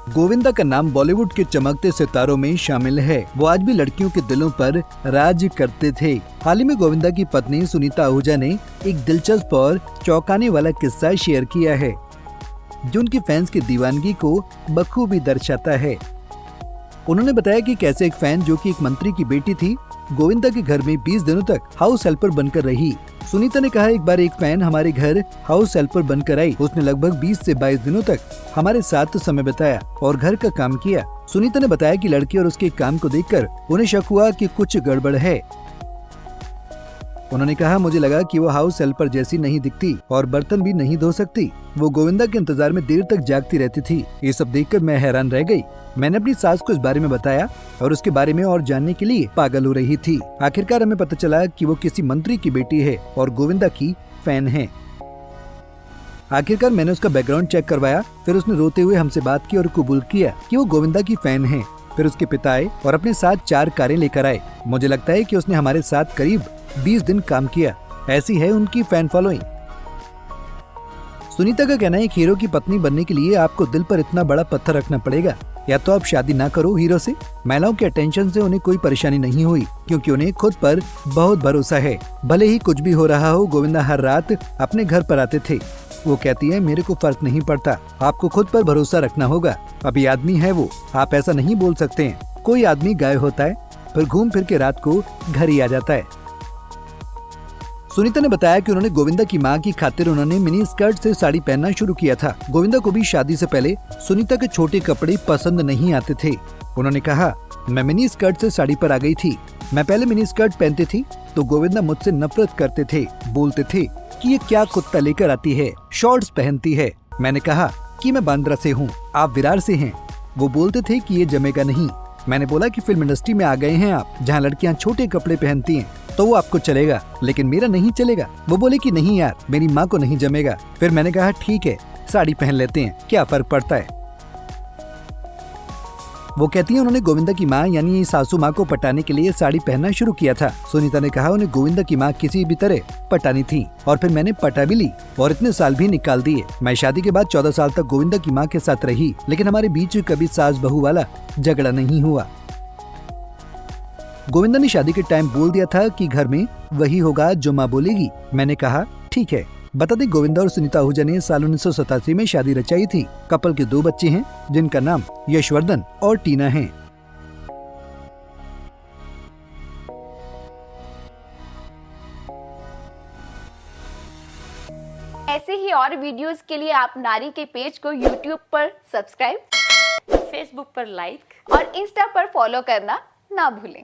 गोविंदा का नाम बॉलीवुड के चमकते सितारों में शामिल है। वो आज भी लड़कियों के दिलों पर राज करते थे। हाल ही में गोविंदा की पत्नी सुनीता आहूजा ने एक दिलचस्प और चौंकाने वाला किस्सा शेयर किया है, जो उनकी फैंस की दीवानगी को बखूबी दर्शाता है। उन्होंने बताया कि कैसे एक फैन, जो कि एक मंत्री की बेटी थी, गोविंदा के घर में 20 दिनों तक हाउस हेल्पर बनकर रही। सुनीता ने कहा, एक बार एक फैन हमारे घर हाउस हेल्पर बनकर आई। उसने लगभग 20 से 22 दिनों तक हमारे साथ समय बिताया और घर का काम किया। सुनीता ने बताया कि लड़की और उसके काम को देखकर उन्हें शक हुआ कि कुछ गड़बड़ है। उन्होंने कहा, मुझे लगा कि वो हाउस हेल्पर जैसी नहीं दिखती और बर्तन भी नहीं धो सकती। वो गोविंदा के इंतजार में देर तक जागती रहती थी। ये सब देखकर मैं हैरान रह गई। मैंने अपनी सास को इस बारे में बताया और उसके बारे में और जानने के लिए पागल हो रही थी। आखिरकार हमें पता चला कि वो किसी मंत्री की बेटी है और गोविंदा की फैन है। आखिरकार मैंने उसका बैकग्राउंड चेक करवाया। फिर उसने रोते हुए हमसे बात की और कबूल किया कि वो गोविंदा की फैन है। फिर उसके पिता आए और अपने साथ 4 कारें लेकर आए। मुझे लगता है कि उसने हमारे साथ करीब 20 दिन काम किया। ऐसी है उनकी फैन फॉलोइंग। सुनीता का कहना है, एक हीरो की पत्नी बनने के लिए आपको दिल पर इतना बड़ा पत्थर रखना पड़ेगा। या तो आप शादी ना करो हीरो से। महिलाओं के अटेंशन से उन्हें कोई परेशानी नहीं हुई, क्योंकि उन्हें खुद पर बहुत भरोसा है। भले ही कुछ भी हो रहा हो, गोविंदा हर रात अपने घर पर आते थे। वो कहती है, मेरे को फर्क नहीं पड़ता, आपको खुद पर भरोसा रखना होगा। अभी आदमी है वो, आप ऐसा नहीं बोल सकते हैं। कोई आदमी गायब होता है, फिर घूम फिर के रात को घर ही आ जाता है। सुनीता ने बताया कि उन्होंने गोविंदा की मां की खातिर उन्होंने मिनी स्कर्ट से साड़ी पहनना शुरू किया था। गोविंदा को भी शादी से पहले सुनीता के छोटे कपड़े पसंद नहीं आते थे। उन्होंने कहा, मैं मिनी स्कर्ट से साड़ी पर आ गई थी। मैं पहले मिनी स्कर्ट पहनती थी तो गोविंदा मुझसे नफरत करते थे, बोलते थे कि ये क्या कुत्ता लेकर आती है, शॉर्ट्स पहनती है। मैंने कहा कि मैं बांद्रा से हूँ, आप विरार से हैं। वो बोलते थे कि ये जमेगा नहीं। मैंने बोला कि फिल्म इंडस्ट्री में आ गए हैं आप, जहाँ लड़कियाँ छोटे कपड़े पहनती हैं, तो वो आपको चलेगा, लेकिन मेरा नहीं चलेगा। वो बोले कि नहीं यार, मेरी माँ को नहीं जमेगा। फिर मैंने कहा, ठीक है, साड़ी पहन लेते हैं, क्या फर्क पड़ता है। वो कहती है, उन्होंने गोविंदा की माँ यानी सासू माँ को पटाने के लिए साड़ी पहनना शुरू किया था। सुनीता ने कहा, उन्हें गोविंदा की माँ किसी भी तरह पटानी थी और फिर मैंने पटा भी ली और इतने साल भी निकाल दिए। मैं शादी के बाद 14 साल तक गोविंदा की माँ के साथ रही, लेकिन हमारे बीच कभी सास बहू वाला झगड़ा नहीं हुआ। गोविंदा ने शादी के टाइम बोल दिया था कि घर में वही होगा जो माँ बोलेगी। मैंने कहा, ठीक है। बता दें, गोविंदा और सुनीता आहूजा ने साल 1987 में शादी रचाई थी। कपल के 2 बच्चे हैं, जिनका नाम यशवर्धन और टीना है। ऐसे ही और वीडियोस के लिए आप नारी के पेज को YouTube पर सब्सक्राइब, फेसबुक पर लाइक और इंस्टा पर फॉलो करना ना भूलें।